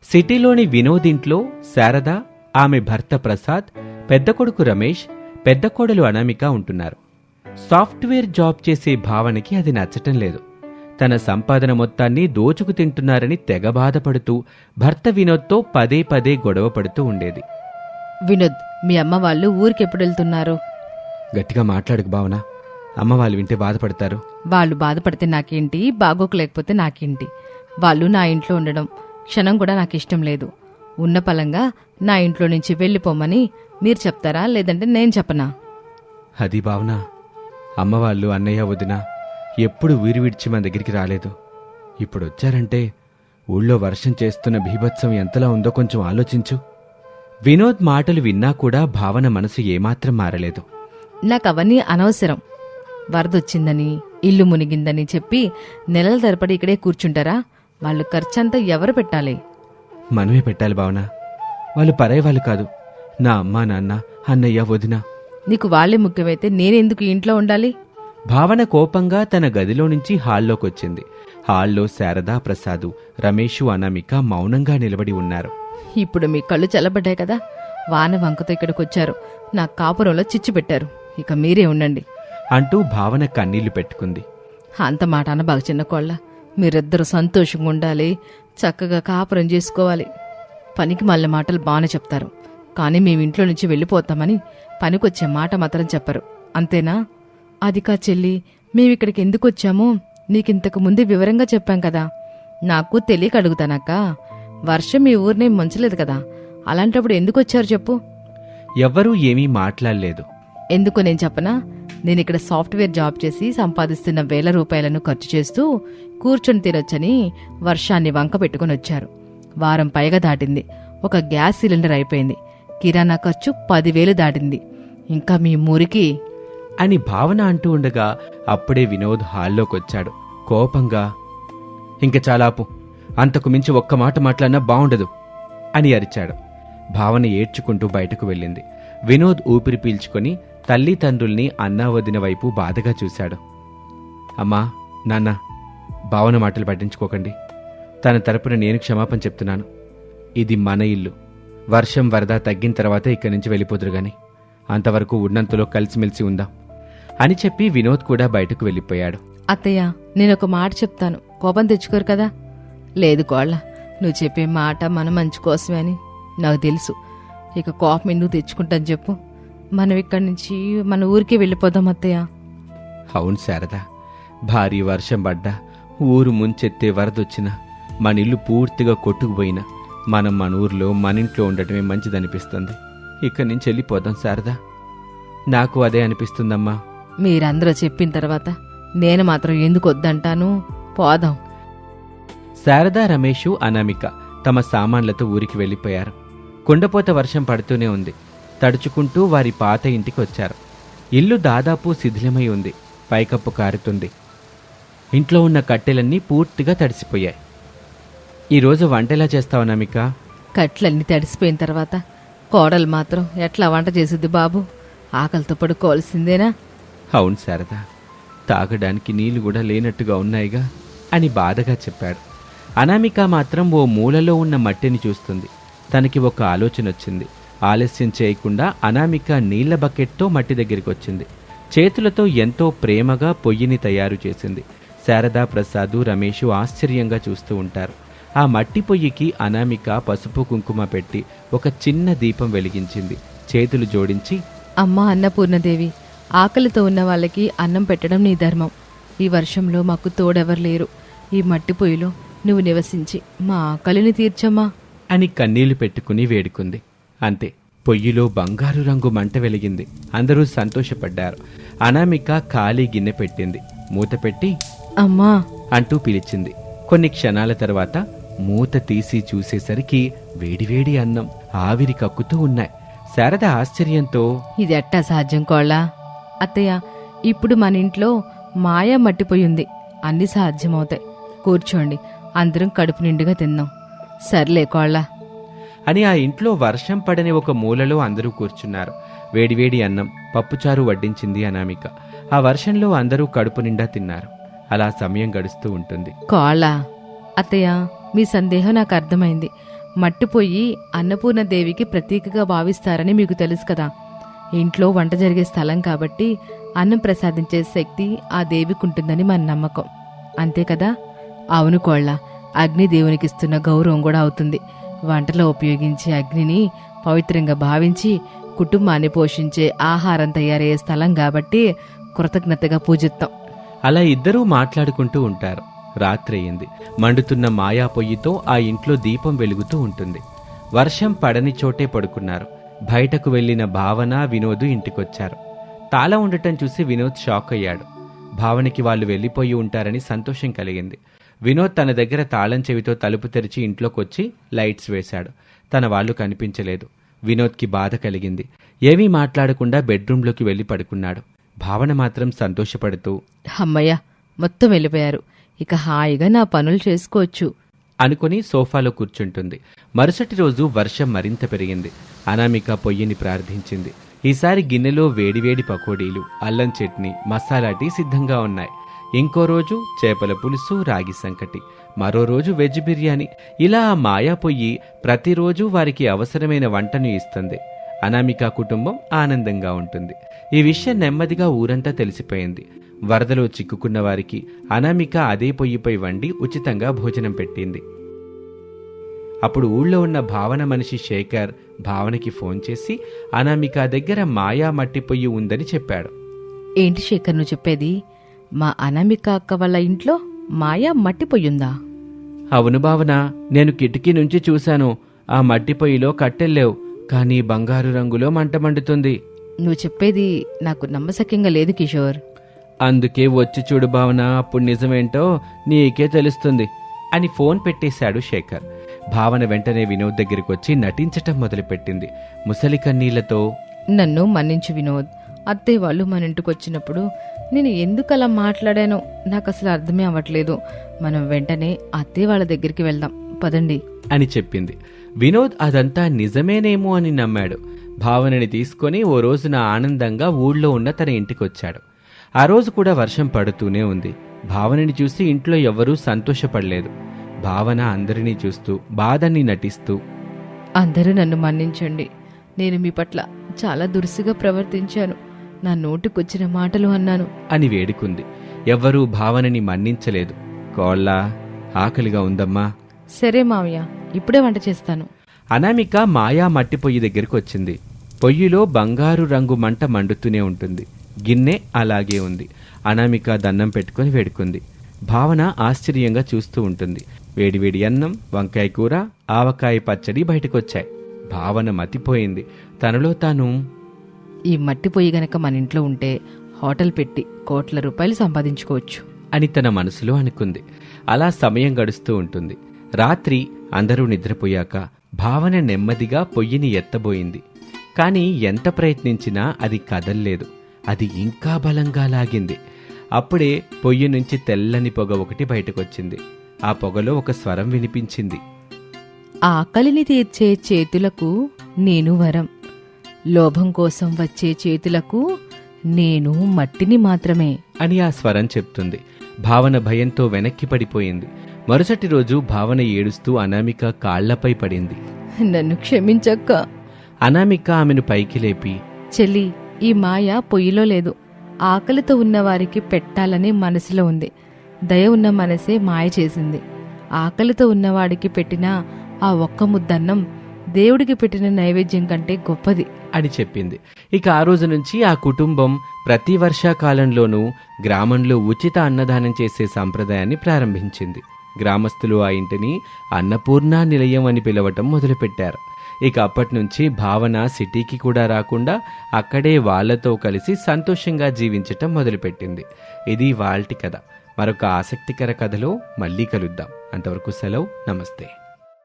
సిటీలోని వినోద్ ఇంట్లో శారద, ఆమె భర్త ప్రసాద్, పెద్ద కొడుకు రమేష్, పెద్ద కోడలు అనామిక ఉంటున్నారు. సాఫ్ట్వేర్ జాబ్ చేసే భావనకి అది నచ్చటం లేదు. తన సంపాదన మొత్తాన్ని దోచుకు తింటున్నారని తెగ బాధపడుతూ భర్త వినోద్తో పదే పదే గొడవ పడుతూ ఉండేది. వినోద్, మీ అమ్మ వాళ్ళు ఊరికెప్పుడు వెళ్తున్నారు? గట్టిగా మాట్లాడుకు భావన, అమ్మ వాళ్ళు వింటే బాధపడతారు. వాళ్ళు బాధపడితే నాకేంటి, బాగోకలేకపోతే నాకేంటి? వాళ్ళు నా ఇంట్లో ఉండడం క్షణం కూడా నాకు ఇష్టం లేదు. ఉన్న పలంగా నా ఇంట్లో నుంచి వెళ్ళిపోమని మీరు చెప్తారా, లేదంటే నేను చెప్పనా? అది భావన, అమ్మవాళ్ళు, అన్నయ్య, వదిన ఎప్పుడు ఊరి విడిచి మన దగ్గరికి రాలేదు. ఇప్పుడు వచ్చారంటే ఊళ్ళో వర్షం చేస్తున్న బీభత్సం ఎంతలా ఉందో కొంచెం ఆలోచించు. వినోద్ మాటలు విన్నా కూడా భావన మనసు ఏమాత్రం మారలేదు. నాకవన్నీ అనవసరం. వరదొచ్చిందని, ఇల్లు మునిగిందని చెప్పి నెలల తరబడి ఇక్కడే కూర్చుంటారా? వాళ్ళు ఖర్చంతా ఎవరు పెట్టాలి? మనమే పెట్టాలి భావన. వాళ్ళు పరాయి వాళ్ళు కాదు. నా అమ్మా, నాన్న, అన్నయ్య, వదిన. నీకు వాళ్లే ముఖ్యమైతే నేనెందుకు ఇంట్లో ఉండాలి? భావన కోపంగా తన గదిలో నుంచి హాల్లోకొచ్చింది. హాల్లో శారదా, ప్రసాదు, రమేషు, అనామిక మౌనంగా నిలబడి ఉన్నారు. ఇప్పుడు మీ కళ్ళు చల్లబడ్డాయి కదా. వాన వంకతో ఇక్కడికొచ్చారు, నా కాపురంలో చిచ్చు పెట్టారు. ఇక మీరే ఉండండి అంటూ భావన కన్నీళ్లు పెట్టుకుంది. అంత మాట అనబాగ చిన్న కోళ్ళ. మీరిద్దరూ సంతోషంగా ఉండాలి, చక్కగా కాపురం చేసుకోవాలి. పనికి మళ్ళీ మాటలు బాగానే చెప్తారు, కానీ మేమింట్లో నుంచి వెళ్ళిపోతామని పనికొచ్చే మాట మాత్రం చెప్పరు. అంతేనా? అదికా చెల్లి, మేమిక్కడికి ఎందుకు వచ్చామో నీకింతకు ముందే వివరంగా చెప్పాం కదా. నాకు తెలియక అడుగుతానక్క. వర్షం మీ ఊరినే ముంచలేదు కదా, అలాంటప్పుడు ఎందుకు వచ్చారు చెప్పు? ఎవ్వరూ ఏమీ మాట్లాడలేదు. ఎందుకు నేను చెప్పనా? నేనిక్కడ సాఫ్ట్వేర్ జాబ్ చేసి సంపాదిస్తున్న 1000 రూపాయలను ఖర్చు చేస్తూ కూర్చొని తినొచ్చని వర్షాన్ని వంక పెట్టుకుని వచ్చారు. వారం పైగా దాటింది. ఒక గ్యాస్ సిలిండర్ అయిపోయింది. కిరాణా ఖర్చు 10,000 దాటింది. ఇంకా మీ మురికి అని భావన అంటూ ఉండగా అప్పుడే వినోద్ హాల్లోకొచ్చాడు. కోపంగా, ఇంక చాలాపు, అంతకు మించి ఒక్క మాట మాట్లాడినా బావుండదు అని అరిచాడు. భావన ఏడ్చుకుంటూ బయటకు వెళ్ళింది. వినోద్ ఊపిరి పీల్చుకొని తల్లిదండ్రుల్ని, అన్నా, వదిన వైపు బాధగా చూశాడు. అమ్మా, నాన్న, భావన మాటలు పట్టించుకోకండి. తన తరపున నేను క్షమాపణ చెప్తున్నాను. ఇది మన ఇల్లు. వర్షం వరద తగ్గిన తర్వాత ఇక్కడి నుంచి వెళ్ళిపోదురు గాని అంతవరకు ఉన్నంతలో కలిసిమెలిసి ఉందాం అని చెప్పి వినోద్ కూడా బయటకు వెళ్ళిపోయాడు. అత్తయ్య, నేనొక మాట చెప్తాను, కోపం తెచ్చుకోరు కదా? లేదు కోళ్ళ, నువ్వు చెప్పే మాట మన మంచి కోసమే అని నాకు తెలుసు. ఇక కోపం ఎందుకు తెచ్చుకుంటాను చెప్పు? మనం ఇక్కడి నుంచి మన ఊరికే వెళ్ళిపోదాం అత్తయ్య. అవును శారదా, భారీ వర్షం పడ్డా, ఊరు ముంచెత్తే వరదొచ్చినా, మన ఇల్లు పూర్తిగా కొట్టుకుపోయినా మనం మన ఊర్లో మన ఇంట్లో ఉండటమే మంచిదనిపిస్తుంది. ఇక్కడి నుంచి వెళ్ళిపోదాం శారదా. నాకు అదే అనిపిస్తుందమ్మా. మీరందరూ చెప్పిన తర్వాత నేను మాత్రం ఎందుకు వద్దంటాను? పోదాం. శారదా, రమేషు, అనామిక తమ సామాన్లతో ఊరికి వెళ్ళిపోయారు. కుండపోత వర్షం పడుతూనే ఉంది. తడుచుకుంటూ వారి పాత ఇంటికి వచ్చారు. ఇల్లు దాదాపు శిథిలమై ఉంది. పైకప్పు కారుతుంది. ఇంట్లో ఉన్న కట్టెలన్నీ పూర్తిగా తడిసిపోయాయి. ఈరోజు వంటెలా చేస్తావు అనామిక? కట్లన్నీ తడిసిపోయిన తర్వాత కోడలు మాత్రం ఎట్లా వంట చేసిద్ది బాబు? ఆకలితో పడుకోవాల్సిందేనా? అవును శారదా, తాగడానికి నీళ్లు కూడా లేనట్టుగా ఉన్నాయిగా అని బాధగా చెప్పాడు. అనామిక మాత్రం ఓ మూలలో ఉన్న మట్టిని చూస్తుంది. తనకి ఒక ఆలోచన వచ్చింది. ఆలస్యం చేయకుండా అనామిక నీళ్ల బకెట్తో మట్టి దగ్గరికి వచ్చింది. చేతులతో ఎంతో ప్రేమగా పొయ్యిని తయారు చేసింది. శారదా, ప్రసాదు, రమేషు ఆశ్చర్యంగా చూస్తూ ఉంటారు. ఆ మట్టి పొయ్యికి అనామిక పసుపు కుంకుమ పెట్టి ఒక చిన్న దీపం వెలిగించింది. చేతులు జోడించి, అమ్మా అన్నపూర్ణదేవి, ఆకలితో ఉన్న వాళ్ళకి అన్నం పెట్టడం నీ ధర్మం. ఈ వర్షంలో మాకు తోడెవరు లేరు. ఈ మట్టి పొయ్యిలో నువ్వు నివసించి మా ఆకలిని తీర్చమ్మా అని కన్నీళ్లు పెట్టుకుని వేడుకుంది. అంతే, పొయ్యిలో బంగారు రంగు మంట వెలిగింది. అందరూ సంతోషపడ్డారు. అనామిక ఖాళీ గిన్నె పెట్టింది. మూత పెట్టి అమ్మా అంటూ పిలిచింది. కొన్ని క్షణాల తర్వాత మూత తీసి చూసేసరికి వేడివేడి అన్నం, ఆవిరి కక్కుతూ ఉన్నాయి. శారద ఆశ్చర్యంతో, ఇది ఎట్టా సాధ్యం కోళ్ళా? అత్తయ్య, ఇప్పుడు మన ఇంట్లో మాయా మట్టిపోయింది. అన్ని సాధ్యమవుతాయి. కూర్చోండి, అందరం కడుపు నిండుగా తిందాం. సర్లే కోళ్ళ అని ఆ ఇంట్లో వర్షం పడని ఒక మూలలో అందరూ కూర్చున్నారు. వేడివేడి అన్నం, పప్పుచారు వడ్డించింది అనామిక. ఆ వర్షంలో అందరూ కడుపు నిండా తిన్నారు. అలా సమయం గడుస్తూ ఉంటుంది. కోళ్ళ, అత్తయ్య, మీ సందేహం నాకు అర్థమైంది. మట్టి పొయ్యి అన్నపూర్ణదేవికి ప్రతీకగా భావిస్తారని మీకు తెలుసు కదా. ఇంట్లో వంట జరిగే స్థలం కాబట్టి అన్నం ప్రసాదించే శక్తి ఆ దేవికి ఉంటుందని మన నమ్మకం. అంతే కదా? అవును కోళ్ళ, అగ్ని దేవునికిస్తున్న గౌరవం కూడా అవుతుంది. వంటలో ఉపయోగించే అగ్నిని పవిత్రంగా భావించి కుటుంబాన్ని పోషించే ఆహారం తయారయ్యే స్థలం కాబట్టి కృతజ్ఞతగా పూజిస్తాం. అలా ఇద్దరూ మాట్లాడుకుంటూ ఉంటారు. రాత్రి అయింది. మండుతున్న మాయా పొయ్యితో ఆ ఇంట్లో దీపం వెలుగుతూ ఉంటుంది. వర్షం పడని చోటే పడుకున్నారు. బయటకు వెళ్లిన భావన, వినోద్ ఇంటికొచ్చారు. తాళం ఉండటం చూసి వినోద్ షాక్ అయ్యాడు. భావనకి వాళ్ళు వెళ్ళిపోయి ఉంటారని సంతోషం కలిగింది. వినోద్ తన దగ్గర తాళం చెవితో తలుపు తెరిచి ఇంట్లోకొచ్చి లైట్స్ వేశాడు. తన వాళ్ళు కనిపించలేదు. వినోద్కి బాధ కలిగింది. ఏమీ మాట్లాడకుండా బెడ్రూంలోకి వెళ్లి పడుకున్నాడు. భావన మాత్రం సంతోషపడుతూ, అమ్మయ్య, మొత్తం వెళ్ళిపోయారు, ఇక హాయిగా నా పనులు చేసుకోవచ్చు అనుకుని సోఫాలో కూర్చుంటుంది. మరుసటి రోజు వర్షం మరింత పెరిగింది. అనామిక పొయ్యిని ప్రార్థించింది. ఈసారి గిన్నెలో వేడివేడి పకోడీలు, అల్లం చట్నీ, మసాలా టీ సిద్ధంగా ఉన్నాయి. ఇంకో రోజు చేపల పులుసు, రాగి సంకటి, మరో రోజు వెజ్ బిర్యానీ. ఇలా ఆ మాయా పొయ్యి ప్రతిరోజు వారికి అవసరమైన వంటను ఇస్తుంది. అనామిక కుటుంబం ఆనందంగా ఉంటుంది. ఈ విషయం నెమ్మదిగా ఊరంతా తెలిసిపోయింది. వరదలో చిక్కుకున్న వారికి అనామిక అదే పొయ్యిపై వండి ఉచితంగా భోజనం పెట్టింది. అప్పుడు ఊళ్ళో ఉన్న భావన మనిషి శేఖర్ భావనకి ఫోన్ చేసి అనామిక దగ్గర మాయా మట్టి పొయ్యి ఉందని చెప్పాడు. ఏంటి శేఖర్ నువ్వు చెప్పేది? మా అనామిక అక్క వాళ్ళ ఇంట్లో మాయా మట్టి పొయ్యుందా? అవును భావన, నేను కిటికీ నుంచి చూశాను. ఆ మట్టి పొయ్యిలో కట్టెల్లేవు, కానీ బంగారు రంగులో మంట మండుతుంది. నువ్వు చెప్పేది నాకు నమ్మశక్యంగా లేదు కిషోర్. అందుకే వచ్చి చూడు భావన, అప్పుడు నిజమేంటో నీకే తెలుస్తుంది అని ఫోన్ పెట్టేశాడు శేఖర్. భావన వెంటనే వినోద్ దగ్గరికి వచ్చి నటించటం మొదలుపెట్టింది. ముసలి కన్నీళ్లతో, నన్ను మన్నించు వినోద్. అత్తయ్య వాళ్ళు మన ఇంటికి వచ్చినప్పుడు నేను ఎందుకు అలా మాట్లాడానో నాకు అసలు అర్థమే అవ్వట్లేదు. మనం వెంటనే అత్తయ్య వాళ్ళ దగ్గరికి వెళ్దాం పదండి అని చెప్పింది. వినోద్ అదంతా నిజమేనేమో అని నమ్మాడు. భావనని తీసుకొని ఓ రోజున ఆనందంగా ఊళ్ళో ఉన్న తన ఇంటికొచ్చాడు. ఆ రోజు కూడా వర్షం పడుతూనే ఉంది. భావనని చూసి ఇంట్లో ఎవ్వరూ సంతోషపడలేదు. భావన అందరినీ చూస్తూ బాధని నటిస్తూ, అందరూ నన్ను మన్నించండి, నేను మీ పట్ల చాలా దురుసుగా ప్రవర్తించాను, నా నోటికొచ్చిన మాటలు అన్నాను అని వేడుకుంది. ఎవ్వరూ భావనని మన్నించలేదు. కోళ్ళ, ఆకలిగా ఉందమ్మా. సరే మావయ్య, ఇప్పుడే వంట చేస్తాను. అనామిక మాయా మట్టి పొయ్యి దగ్గరికి వచ్చింది. పొయ్యిలో బంగారు రంగు మంట మండుతూనే ఉంటుంది. గిన్నె అలాగే ఉంది. అనామిక దండం పెట్టుకుని వేడుకుంది. భావన ఆశ్చర్యంగా చూస్తూ ఉంటుంది. వేడివేడి అన్నం, వంకాయ కూర, ఆవకాయ పచ్చడి బయటకొచ్చాయి. భావన మతిపోయింది. తనలో తాను, ఈ మట్టి పొయ్యి గనక మన ఇంట్లో ఉంటే హోటల్ పెట్టి కోట్ల రూపాయలు సంపాదించుకోవచ్చు అని తన మనసులో అనుకుంది. అలా సమయం గడుస్తూ ఉంటుంది. రాత్రి అందరూ నిద్రపోయాక భావన నెమ్మదిగా పొయ్యిని ఎత్తబోయింది. కాని ఎంత ప్రయత్నించినా అది కదల్లేదు. అది ఇంకా బలంగా లాగింది. అప్పుడే పొయ్యి నుంచి తెల్లని పొగ ఒకటి బయటకొచ్చింది. ఆ పొగలో ఒక స్వరం వినిపించింది. ఆకలిని తీర్చే చేతులకు నేను వరం, లోభం కోసం వచ్చే చేతులకు నేను మట్టిని మాత్రమే అని ఆ స్వరం చెప్తుంది. భావన భయంతో వెనక్కి పడిపోయింది. మరుసటి రోజు భావన ఏడుస్తూ అనామిక కాళ్లపై పడింది. నన్ను క్షమించక్క. అనామిక ఆమెను పైకి లేపి, చెల్లి, ఈ మాయ పొయ్యిలో లేదు, ఆకలితో ఉన్నవారికి పెట్టాలని మనసులో ఉంది. దయ ఉన్న మనసే మాయ చేసింది. ఆకలితో ఉన్నవాడికి పెట్టిన ఆ ఒక్క ముద్దన్నం దేవుడికి పెట్టిన నైవేద్యం కంటే గొప్పది అని చెప్పింది. ఇక ఆ రోజు నుంచి ఆ కుటుంబం ప్రతి వర్షాకాలంలోనూ గ్రామంలో ఉచిత అన్నదానం చేసే సంప్రదాయాన్ని ప్రారంభించింది. గ్రామస్తులు ఆ ఇంటిని అన్నపూర్ణ నిలయం అని పిలవటం మొదలుపెట్టారు. ఇక అప్పటి నుంచి భావన సిటీకి కూడా రాకుండా అక్కడే వాళ్లతో కలిసి సంతోషంగా జీవించటం మొదలుపెట్టింది. ఇది వాల్టి కథ. మరొక ఆసక్తికర కథలో మళ్ళీ కలుద్దాం. అంతవరకు సెలవు. నమస్తే.